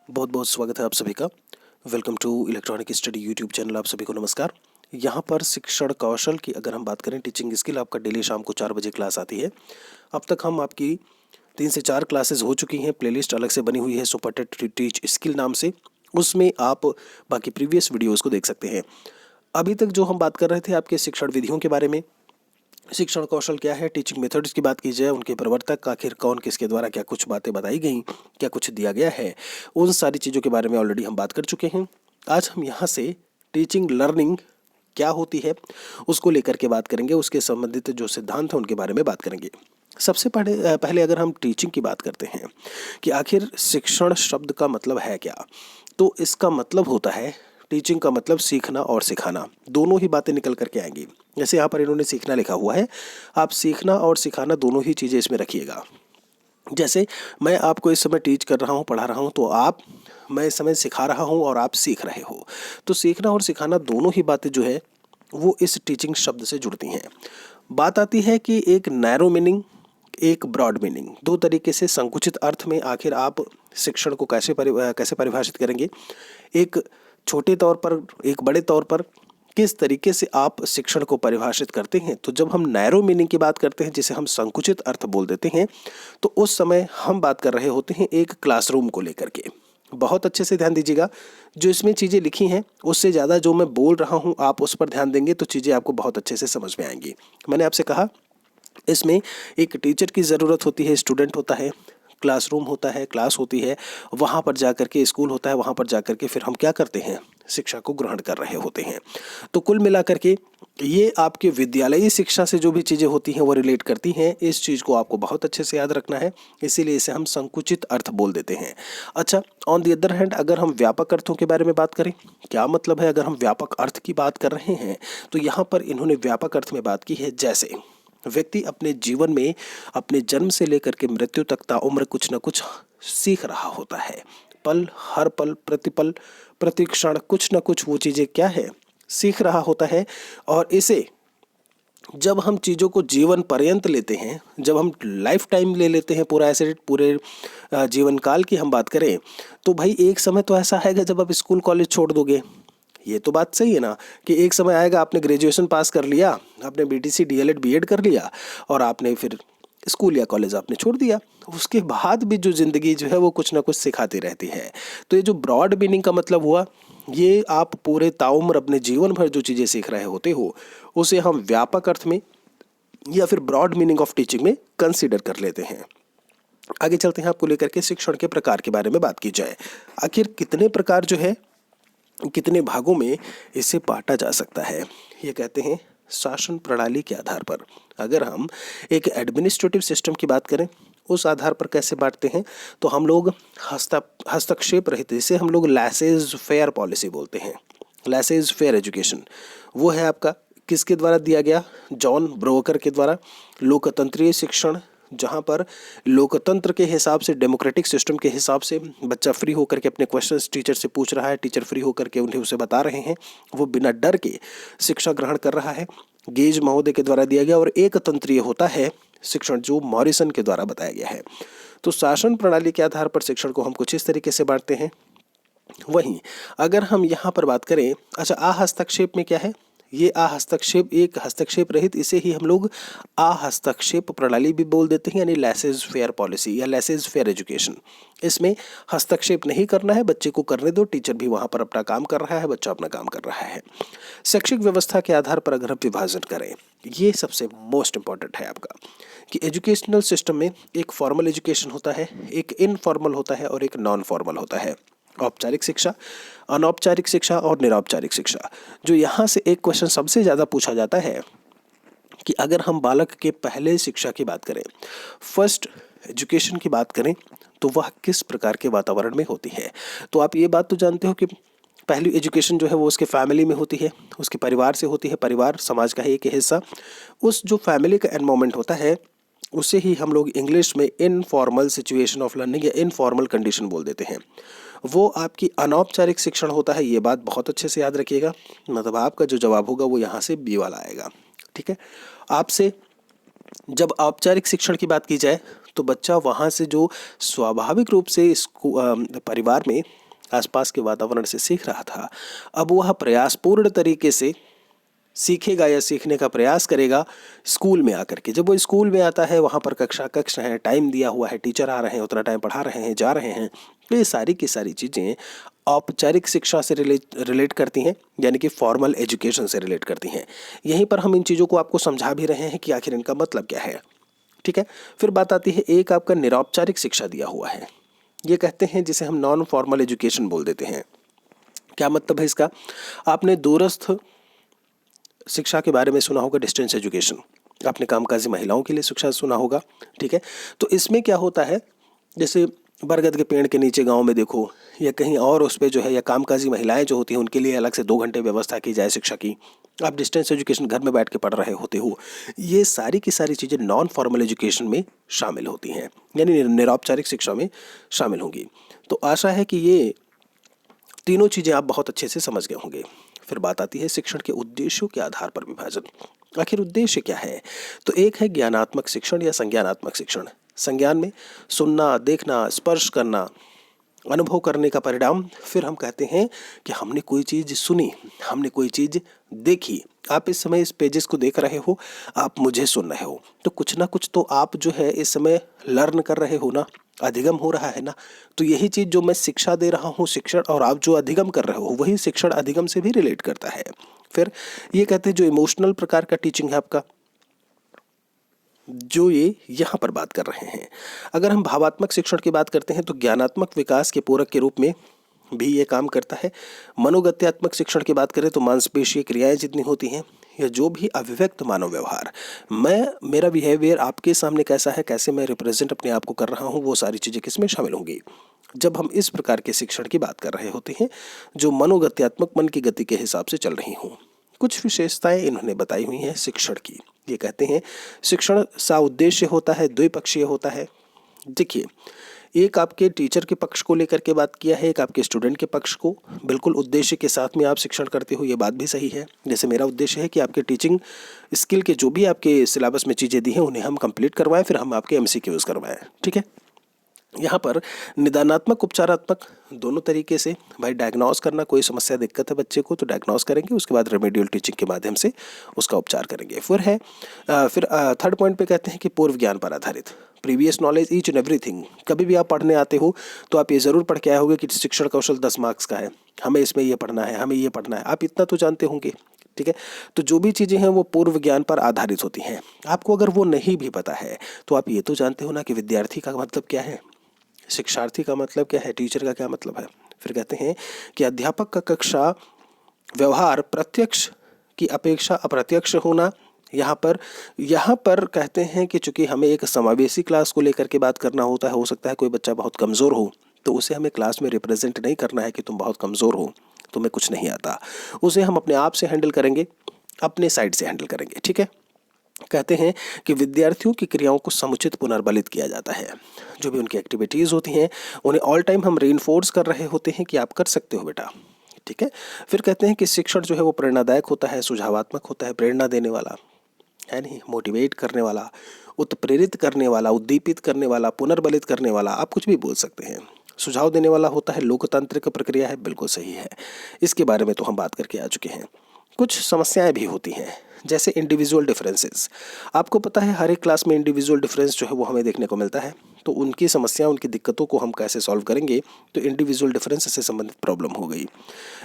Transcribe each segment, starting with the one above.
बहुत बहुत स्वागत है आप सभी का। Welcome to electronic study YouTube channel. आप सभी को नमस्कार। यहाँ पर शिक्षण कौशल की अगर हम बात करें, टीचिंग स्किल, आपका डेली शाम को 4 बजे क्लास आती है। अब तक हम आपकी 3 से 4 क्लासेस हो चुकी हैं। प्लेलिस्ट अलग से बनी हुई है सुपर टेट टीच स्किल नाम से, उसमें आप बाकी प्रीवियस वीडियोज़ को देख सकते हैं। अभी तक जो हम बात कर रहे थे आपके शिक्षण विधियों के बारे में, शिक्षण कौशल क्या है, टीचिंग मेथड्स की बात की जाए, उनके प्रवर्तक आखिर कौन किसके द्वारा क्या कुछ बातें बताई गई, क्या कुछ दिया गया है, उन सारी चीज़ों के बारे में ऑलरेडी हम बात कर चुके हैं। आज हम यहाँ से टीचिंग लर्निंग क्या होती है उसको लेकर के बात करेंगे, उसके संबंधित जो सिद्धांत हैं उनके बारे में बात करेंगे। सबसे पहले अगर हम टीचिंग की बात करते हैं कि आखिर शिक्षण शब्द का मतलब है क्या, तो इसका मतलब होता है, टीचिंग का मतलब सीखना और सिखाना, दोनों ही बातें निकल करके आएंगी। जैसे यहाँ पर इन्होंने सीखना लिखा हुआ है, आप सीखना और सिखाना दोनों ही चीज़ें इसमें रखिएगा। जैसे मैं आपको इस समय टीच कर रहा हूँ, पढ़ा रहा हूँ, तो मैं इस समय सिखा रहा हूँ और आप सीख रहे हो। तो सीखना और सिखाना दोनों ही बातें जो है वो इस टीचिंग शब्द से जुड़ती हैं। बात आती है कि एक नैरो मीनिंग, एक ब्रॉड मीनिंग, दो तरीके से संकुचित अर्थ में आखिर आप शिक्षण को कैसे परिभाषित करेंगे। एक छोटे तौर पर, एक बड़े तौर पर किस तरीके से आप शिक्षण को परिभाषित करते हैं। तो जब हम नैरो मीनिंग की बात करते हैं, जिसे हम संकुचित अर्थ बोल देते हैं, तो उस समय हम बात कर रहे होते हैं एक क्लासरूम को लेकर के। बहुत अच्छे से ध्यान दीजिएगा, जो इसमें चीज़ें लिखी हैं उससे ज़्यादा जो मैं बोल रहा हूँ आप उस पर ध्यान देंगे तो चीज़ें आपको बहुत अच्छे से समझ में आएंगी। मैंने आपसे कहा इसमें एक टीचर की ज़रूरत होती है, स्टूडेंट होता है, क्लासरूम होता है, क्लास होती है, वहाँ पर जा कर के स्कूल होता है, वहाँ पर जा कर के फिर हम क्या करते हैं, शिक्षा को ग्रहण कर रहे होते हैं। तो कुल मिलाकर के ये आपके विद्यालयी शिक्षा से जो भी चीज़ें होती हैं वो रिलेट करती हैं। इस चीज़ को आपको बहुत अच्छे से याद रखना है, इसीलिए इसे हम संकुचित अर्थ बोल देते हैं। अच्छा, ऑन दी अदर हैंड अगर हम व्यापक अर्थों के बारे में बात करें, क्या मतलब है अगर हम व्यापक अर्थ की बात कर रहे हैं, तो यहाँ पर इन्होंने व्यापक अर्थ में बात की है। जैसे व्यक्ति अपने जीवन में अपने जन्म से लेकर के मृत्यु तक ताउम्र कुछ न कुछ सीख रहा होता है। हर पल, प्रतिपल, प्रतिक्षण कुछ न कुछ वो चीज़ें क्या है, सीख रहा होता है। और इसे जब हम चीज़ों को जीवन पर्यंत लेते हैं, जब हम लाइफ टाइम ले लेते हैं, पूरा ऐसे पूरे जीवन काल की हम बात करें, तो भाई एक समय तो ऐसा आएगा जब आप स्कूल कॉलेज छोड़ दोगे। ये तो बात सही है ना, कि एक समय आएगा आपने ग्रेजुएशन पास कर लिया, आपने बीटीसी डीएलएड बीएड कर लिया और आपने फिर स्कूल या कॉलेज आपने छोड़ दिया। उसके बाद भी जो ज़िंदगी जो है वो कुछ ना कुछ सिखाती रहती है। तो ये जो ब्रॉड मीनिंग का मतलब हुआ, ये आप पूरे ताउम्र अपने जीवन भर जो चीज़ें सीख रहे होते हो उसे हम व्यापक अर्थ में या फिर ब्रॉड मीनिंग ऑफ टीचिंग में कंसीडर कर लेते हैं। आगे चलते हैं, आपको लेकर के शिक्षण के प्रकार के बारे में बात की जाए। आखिर कितने प्रकार जो है, कितने भागों में इसे बांटा जा सकता है, ये कहते हैं शासन प्रणाली के आधार पर। अगर हम एक एडमिनिस्ट्रेटिव सिस्टम की बात करें, उस आधार पर कैसे बांटते हैं, तो हम लोग हस्तक्षेप रहित, जिसे हम लोग लैसेज फेयर पॉलिसी बोलते हैं, लैसेज फेयर एजुकेशन, वो है आपका किसके द्वारा दिया गया, जॉन ब्रोकर के द्वारा। लोकतंत्रीय शिक्षण, जहाँ पर लोकतंत्र के हिसाब से, डेमोक्रेटिक सिस्टम के हिसाब से बच्चा फ्री होकर के अपने क्वेश्चंस टीचर से पूछ रहा है, टीचर फ्री होकर के उन्हें उसे बता रहे हैं, वो बिना डर के शिक्षा ग्रहण कर रहा है, गेज महोदय के द्वारा दिया गया। और एक तंत्रीय होता है शिक्षण, जो मॉरिसन के द्वारा बताया गया है। तो शासन प्रणाली के आधार पर शिक्षण को हम कुछ इस तरीके से बांटते हैं। वहीं अगर हम यहाँ पर बात करें, अच्छा हस्तक्षेप में क्या है, ये हस्तक्षेप एक हस्तक्षेप रहित, इसे ही हम लोग हस्तक्षेप प्रणाली भी बोल देते हैं, यानी लेसेज फेयर पॉलिसी या लेसेज फेयर एजुकेशन। इसमें हस्तक्षेप नहीं करना है, बच्चे को करने दो, टीचर भी वहाँ पर अपना काम कर रहा है, बच्चा अपना काम कर रहा है। शैक्षिक व्यवस्था के आधार पर अगर हम विभाजन करें, ये सबसे मोस्ट इंपॉर्टेंट है आपका, कि एजुकेशनल सिस्टम में एक फॉर्मल एजुकेशन होता है, एक इनफॉर्मल होता है और एक नॉन फॉर्मल होता है। औपचारिक शिक्षा, अनौपचारिक शिक्षा और निरौपचारिक शिक्षा। जो यहाँ से एक क्वेश्चन सबसे ज़्यादा पूछा जाता है कि अगर हम बालक के पहले शिक्षा की बात करें, फर्स्ट एजुकेशन की बात करें, तो वह किस प्रकार के वातावरण में होती है। तो आप ये बात तो जानते हो कि पहली एजुकेशन जो है वो उसके फैमिली में होती है, उसके परिवार से होती है, परिवार समाज का एक हिस्सा। उस जो फैमिली का एनवायरनमेंट होता है उसे ही हम लोग इंग्लिश में इनफॉर्मल सिचुएशन ऑफ लर्निंग या इनफॉर्मल कंडीशन बोल देते हैं। वो आपकी अनौपचारिक शिक्षण होता है, ये बात बहुत अच्छे से याद रखिएगा। मतलब आपका जो जवाब होगा वो यहाँ से बी वाला आएगा, ठीक है। आपसे जब औपचारिक शिक्षण की बात की जाए तो बच्चा वहाँ से जो स्वाभाविक रूप से परिवार में आसपास के वातावरण से सीख रहा था, अब वह प्रयासपूर्ण तरीके से सीखेगा या सीखने का प्रयास करेगा स्कूल में आकर के। जब वो स्कूल में आता है, वहाँ पर कक्ष है, टाइम दिया हुआ है, टीचर आ रहे हैं, उतना टाइम पढ़ा रहे हैं, जा रहे हैं, तो ये सारी की सारी चीज़ें औपचारिक शिक्षा से रिलेट करती हैं, यानी कि फॉर्मल एजुकेशन से रिलेट करती हैं। यहीं पर हम इन चीज़ों को आपको समझा भी रहे हैं कि आखिर इनका मतलब क्या है। ठीक है, फिर बात आती है, एक आपका निरौपचारिक शिक्षा दिया हुआ है, ये कहते हैं जिसे हम नॉन फॉर्मल एजुकेशन बोल देते हैं। क्या मतलब है इसका? आपने दूरस्थ शिक्षा के बारे में सुना होगा, डिस्टेंस एजुकेशन। आपने कामकाजी महिलाओं के लिए शिक्षा सुना होगा। ठीक है, तो इसमें क्या होता है, जैसे बरगद के पेड़ के नीचे गांव में देखो, या कहीं और उस पर जो है, या कामकाजी महिलाएं जो होती हैं उनके लिए अलग से 2 घंटे व्यवस्था की जाए शिक्षा की। आप डिस्टेंस एजुकेशन घर में बैठ के पढ़ रहे होते हो। ये सारी की सारी चीज़ें नॉन फॉर्मल एजुकेशन में शामिल होती हैं, यानी निरौपचारिक शिक्षा में शामिल होंगी। तो आशा है कि ये तीनों चीज़ें आप बहुत अच्छे से समझ गए होंगे। फिर बात आती है शिक्षण के उद्देश्यों के आधार पर विभाजन। आखिर उद्देश्य क्या है? तो एक है ज्ञानात्मक शिक्षण या संज्ञानात्मक शिक्षण। संज्ञान में सुनना, देखना, स्पर्श करना, अनुभव करने का परिणाम। फिर हम कहते हैं कि हमने कोई चीज़ सुनी, हमने कोई चीज़ देखी। आप इस समय इस पेजेस को देख रहे हो, आप मुझे सुन रहे हो, तो कुछ ना कुछ तो आप जो है इस समय लर्न कर रहे हो ना, अधिगम हो रहा है ना। तो यही चीज़ जो मैं शिक्षा दे रहा हूँ, शिक्षण, और आप जो अधिगम कर रहे हो, वही शिक्षण अधिगम से भी रिलेट करता है। फिर ये कहते हैं जो इमोशनल प्रकार का टीचिंग है आपका, जो ये यहाँ पर बात कर रहे हैं। अगर हम भावात्मक शिक्षण की बात करते हैं तो ज्ञानात्मक विकास के पूरक के रूप में भी ये काम करता है। मनोगत्यात्मक शिक्षण की बात करें तो मांसपेशीय क्रियाएं जितनी होती हैं, या जो भी अभिव्यक्त मानव व्यवहार, मेरा बिहेवियर आपके सामने कैसा है, कैसे मैं रिप्रेजेंट अपने आप को कर रहा हूँ, वो सारी चीज़ें किसमें शामिल होंगी जब हम इस प्रकार के शिक्षण की बात कर रहे होते हैं, जो मनोगत्यात्मक, मन की गति के हिसाब से चल रही हूँ। कुछ विशेषताएं इन्होंने बताई हुई हैं शिक्षण की। ये कहते हैं शिक्षण सा उद्देश्य होता है, द्विपक्षीय होता है। देखिए, एक आपके टीचर के पक्ष को लेकर के बात किया है, एक आपके स्टूडेंट के पक्ष को। बिल्कुल उद्देश्य के साथ में आप शिक्षण करते हो, ये बात भी सही है। जैसे मेरा उद्देश्य है कि आपके टीचिंग स्किल के जो भी आपके सिलेबस में चीज़ें दी हैं उन्हें हम कंप्लीट करवाएं, फिर हम आपके MCQs करवाएं। ठीक है, यहाँ पर निदानात्मक, उपचारात्मक दोनों तरीके से भाई डायग्नोस करना, कोई समस्या दिक्कत है बच्चे को तो डायग्नोस करेंगे, उसके बाद रेमेडियल टीचिंग के माध्यम से उसका उपचार करेंगे। फिर थर्ड पॉइंट पे कहते हैं कि पूर्व ज्ञान पर आधारित, previous knowledge each and everything. कभी भी आप पढ़ने आते हो तो आप ये ज़रूर पढ़ के आए होंगे कि शिक्षण कौशल 10 मार्क्स का है, हमें इसमें ये पढ़ना है, हमें ये पढ़ना है, आप इतना तो जानते होंगे। ठीक है, तो जो भी चीज़ें हैं वो पूर्व ज्ञान पर आधारित होती हैं। आपको अगर वो नहीं भी पता है तो आप ये तो जानते हो ना कि विद्यार्थी का मतलब क्या है, शिक्षार्थी का मतलब क्या है, टीचर का क्या मतलब है। फिर कहते हैं कि अध्यापक का कक्षा व्यवहार प्रत्यक्ष की अपेक्षा अप्रत्यक्ष होना। यहाँ पर कहते हैं कि चूंकि हमें एक समावेशी क्लास को लेकर के बात करना होता है, हो सकता है कोई बच्चा बहुत कमज़ोर हो, तो उसे हमें क्लास में रिप्रेजेंट नहीं करना है कि तुम बहुत कमज़ोर हो, तुम्हें कुछ नहीं आता। उसे हम अपने आप से हैंडल करेंगे, अपने साइड से हैंडल करेंगे। ठीक है, कहते हैं कि विद्यार्थियों की क्रियाओं को समुचित पुनर्बलित किया जाता है। जो भी उनकी एक्टिविटीज़ होती हैं उन्हें ऑल टाइम हम रीइंफोर्स कर रहे होते हैं कि आप कर सकते हो बेटा। ठीक है, फिर कहते हैं कि शिक्षण जो है वो प्रेरणादायक होता है, सुझावात्मक होता है, प्रेरणा देने वाला है, नहीं मोटिवेट करने वाला, उत्प्रेरित करने वाला, उद्दीपित करने वाला, पुनर्बलित करने वाला, आप कुछ भी बोल सकते हैं। सुझाव देने वाला होता है, लोकतांत्रिक प्रक्रिया है, बिल्कुल सही है। इसके बारे में तो हम बात करके आ चुके हैं। कुछ समस्याएं भी होती हैं, जैसे इंडिविजुअल डिफरेंसेस। आपको पता है हर एक क्लास में इंडिविजुअल डिफरेंस जो है वो हमें देखने को मिलता है, तो उनकी समस्या, उनकी दिक्कतों को हम कैसे सॉल्व करेंगे, तो इंडिविजुअल डिफरेंस से संबंधित प्रॉब्लम हो गई।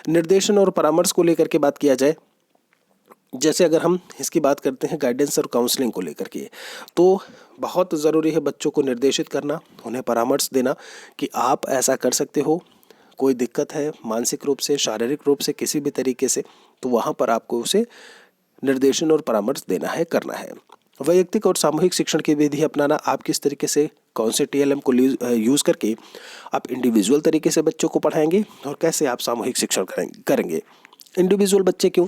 निर्देशन और परामर्श को लेकर के बात किया जाए, जैसे अगर हम इसकी बात करते हैं गाइडेंस और काउंसलिंग को लेकर के, तो बहुत ज़रूरी है बच्चों को निर्देशित करना, उन्हें परामर्श देना कि आप ऐसा कर सकते हो, कोई दिक्कत है मानसिक रूप से, शारीरिक रूप से, किसी भी तरीके से, तो वहाँ पर आपको उसे निर्देशन और परामर्श देना है, करना है। वैयक्तिक और सामूहिक शिक्षण की विधि अपनाना, आप किस तरीके से कौन से TLM को यूज़ करके आप इंडिविजुअल तरीके से बच्चों को पढ़ाएंगे और कैसे आप सामूहिक शिक्षण करेंगे। इंडिविजुअल बच्चे क्यों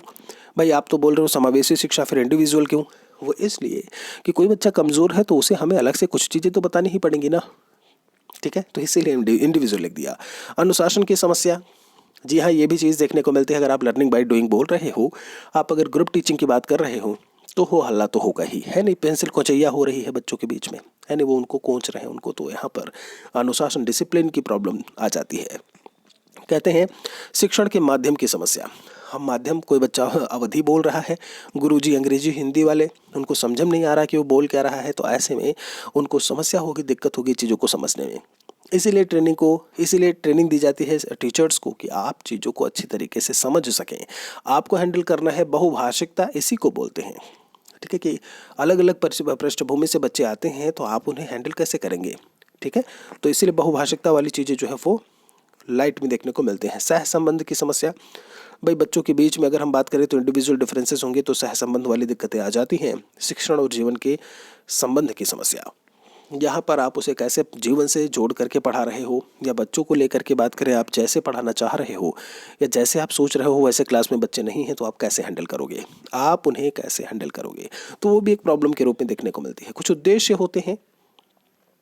भाई, आप तो बोल रहे हो समावेशी शिक्षा, फिर इंडिविजुअल क्यों? वो इसलिए कि कोई बच्चा कमज़ोर है तो उसे हमें अलग से कुछ चीज़ें तो बतानी ही पड़ेंगी ना। ठीक है, तो इसीलिए इंडिविजुअल लिख दिया। अनुशासन की समस्या, जी हाँ, ये भी चीज़ देखने को मिलती है। अगर आप लर्निंग बाय डूइंग बोल रहे हो, आप अगर ग्रुप टीचिंग की बात कर रहे हो, तो हो हल्ला तो होगा ही, है नहीं। पेंसिल कोचैया हो रही है बच्चों के बीच में, है नहीं, वो उनको कोच रहे हैं उनको, तो यहाँ पर अनुशासन डिसिप्लिन की प्रॉब्लम आ जाती है। कहते हैं शिक्षण के माध्यम की समस्या। हम माध्यम, कोई बच्चा अवधि बोल रहा है, गुरुजी अंग्रेजी हिंदी वाले, उनको समझ में नहीं आ रहा कि वो बोल क्या रहा है, तो ऐसे में उनको समस्या होगी, दिक्कत होगी चीज़ों को समझने में। इसीलिए ट्रेनिंग दी जाती है टीचर्स को कि आप चीज़ों को अच्छी तरीके से समझ सकें। आपको हैंडल करना है बहुभाषिकता, इसी को बोलते हैं, ठीक है, कि अलग अलग पृष्ठभूमि से बच्चे आते हैं, तो आप उन्हें हैंडल कैसे करेंगे, ठीक है। तो इसीलिए बहुभाषिकता वाली चीज़ें जो है वो लाइट में देखने को मिलते हैं। सह संबंध की समस्या, भाई बच्चों के बीच में अगर हम बात करें तो इंडिविजुअल डिफरेंसेस होंगे, तो सह संबंध वाली दिक्कतें आ जाती हैं। शिक्षण और जीवन के संबंध की समस्या, यहाँ पर आप उसे कैसे जीवन से जोड़ करके पढ़ा रहे हो, या बच्चों को लेकर के बात करें, आप जैसे पढ़ाना चाह रहे हो या जैसे आप सोच रहे हो वैसे क्लास में बच्चे नहीं हैं, तो आप कैसे हैंडल करोगे, आप उन्हें कैसे हैंडल करोगे, तो वो भी एक प्रॉब्लम के रूप में देखने को मिलती है। कुछ उद्देश्य होते हैं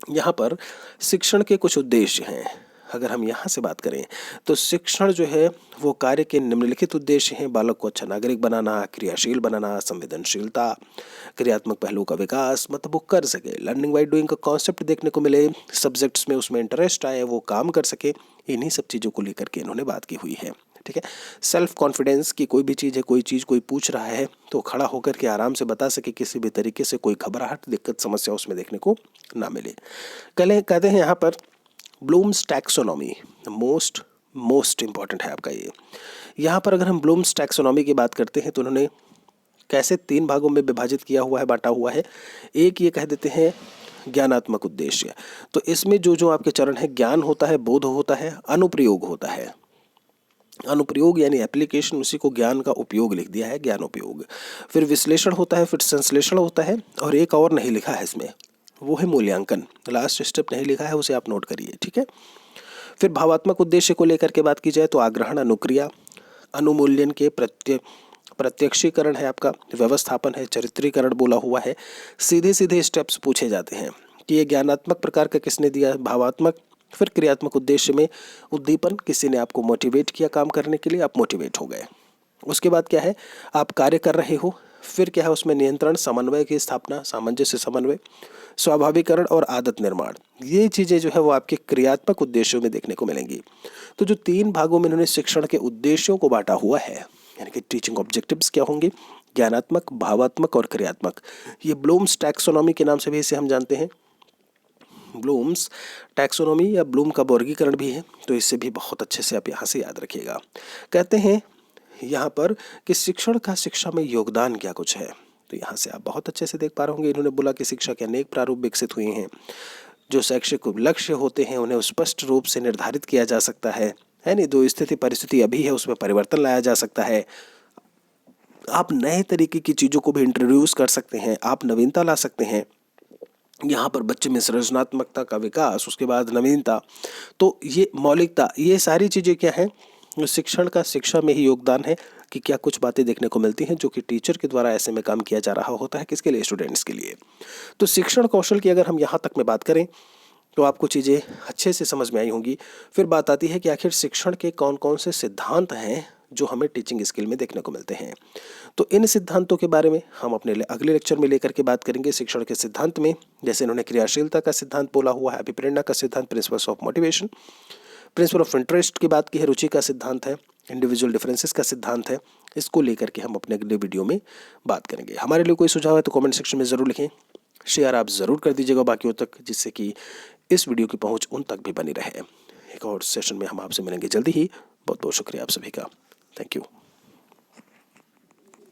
यहाँ पर, शिक्षण के कुछ उद्देश्य हैं। अगर हम यहाँ से बात करें तो शिक्षण जो है वो कार्य के निम्नलिखित उद्देश्य हैं: बालक को अच्छा नागरिक बनाना, क्रियाशील बनाना, संवेदनशीलता, क्रियात्मक पहलुओं का विकास, मतलब वो कर सके, लर्निंग बाय डूइंग का कॉन्सेप्ट देखने को मिले, सब्जेक्ट्स में उसमें इंटरेस्ट आए, वो काम कर सके, इन्हीं सब चीज़ों को लेकर के इन्होंने बात की हुई है, ठीक है। सेल्फ कॉन्फिडेंस की कोई भी चीज़ है, कोई पूछ रहा है तो खड़ा होकर के आराम से बता सके, किसी भी तरीके से कोई घबराहट, दिक्कत, समस्या उसमें देखने को ना मिले। कहते हैं यहाँ पर ब्लूम्स टैक्सोनॉमी मोस्ट इम्पॉर्टेंट है आपका ये। यहाँ पर अगर हम ब्लूम्स टैक्सोनॉमी की बात करते हैं तो उन्होंने कैसे 3 भागों में विभाजित किया हुआ है, बांटा हुआ है। एक ये कह देते हैं ज्ञानात्मक उद्देश्य, तो इसमें जो आपके चरण है, ज्ञान होता है, बोध होता है, अनुप्रयोग होता है। अनुप्रयोग यानी एप्लीकेशन, उसी को ज्ञान का उपयोग लिख दिया है, ज्ञानोपयोग। फिर विश्लेषण होता है, फिर संश्लेषण होता है, और एक और नहीं लिखा है इसमें, वो है मूल्यांकन। लास्ट स्टेप नहीं लिखा है, उसे आप नोट करिए, ठीक है। फिर भावात्मक उद्देश्य को लेकर के बात की जाए तो आग्रहण, अनुक्रिया, अनुमूल्यन के प्रत्यक्षीकरण है आपका, व्यवस्थापन है, चरित्रीकरण बोला हुआ है। सीधे सीधे स्टेप्स पूछे जाते हैं कि ये ज्ञानात्मक प्रकार का किसने दिया, भावात्मक। फिर क्रियात्मक उद्देश्य में उद्दीपन, किसी ने आपको मोटिवेट किया काम करने के लिए, आप मोटिवेट हो गए। उसके बाद क्या है, आप कार्य कर रहे हो। फिर क्या है उसमें, नियंत्रण, समन्वय की स्थापना, सामंजस्य समन्वय, स्वाभाविकरण और आदत निर्माण, ये चीज़ें जो है वो आपके क्रियात्मक उद्देश्यों में देखने को मिलेंगी। तो जो 3 भागों में इन्होंने शिक्षण के उद्देश्यों को बांटा हुआ है, यानी कि टीचिंग ऑब्जेक्टिव्स क्या होंगे, ज्ञानात्मक, भावात्मक और क्रियात्मक। ये ब्लूम्स टैक्सोनॉमी के नाम से भी इसे हम जानते हैं। ब्लूम्स टैक्सोनॉमी या ब्लूम का वर्गीकरण भी है, तो इससे भी बहुत अच्छे से आप यहाँ से याद रखिएगा। कहते हैं यहाँ पर कि शिक्षण का शिक्षा में योगदान क्या कुछ है, तो यहाँ से आप बहुत अच्छे से देख पा रहे होंगे। इन्होंने बोला कि शिक्षा के अनेक प्रारूप विकसित हुए हैं। जो शैक्षिक लक्ष्य होते हैं उन्हें स्पष्ट रूप से निर्धारित किया जा सकता है नहीं, जो स्थिति परिस्थिति अभी है उसमें परिवर्तन लाया जा सकता है। आप नए तरीके की चीज़ों को भी इंट्रोड्यूस कर सकते हैं, आप नवीनता ला सकते हैं। यहाँ पर बच्चे में सृजनात्मकता का विकास, उसके बाद नवीनता, तो ये मौलिकता, ये सारी चीज़ें क्या हैं, शिक्षण का शिक्षा में ही योगदान है कि क्या कुछ बातें देखने को मिलती हैं जो कि टीचर के द्वारा ऐसे में काम किया जा रहा होता है, किसके लिए, स्टूडेंट्स के लिए। तो शिक्षण कौशल की अगर हम यहाँ तक में बात करें तो आपको चीज़ें अच्छे से समझ में आई होंगी। फिर बात आती है कि आखिर शिक्षण के कौन कौन से सिद्धांत हैं जो हमें टीचिंग स्किल में देखने को मिलते हैं। तो इन सिद्धांतों के बारे में हम अपने अगले लेक्चर में लेकर के बात करेंगे। शिक्षण के सिद्धांत में जैसे इन्होंने क्रियाशीलता का सिद्धांत बोला हुआ है, अभिप्रेरणा का सिद्धांत, principles of motivation, principle of interest की बात की है, रुचि का सिद्धांत है, इंडिविजुअल डिफरेंसेस का सिद्धांत है। इसको लेकर के हम अपने अगले वीडियो में बात करेंगे। हमारे लिए कोई सुझाव है तो कमेंट सेक्शन में ज़रूर लिखें, शेयर आप ज़रूर कर दीजिएगा बाकियों तक, जिससे कि इस वीडियो की पहुंच उन तक भी बनी रहे। एक और सेशन में हम आपसे मिलेंगे जल्दी ही। बहुत बहुत शुक्रिया आप सभी का। Thank you.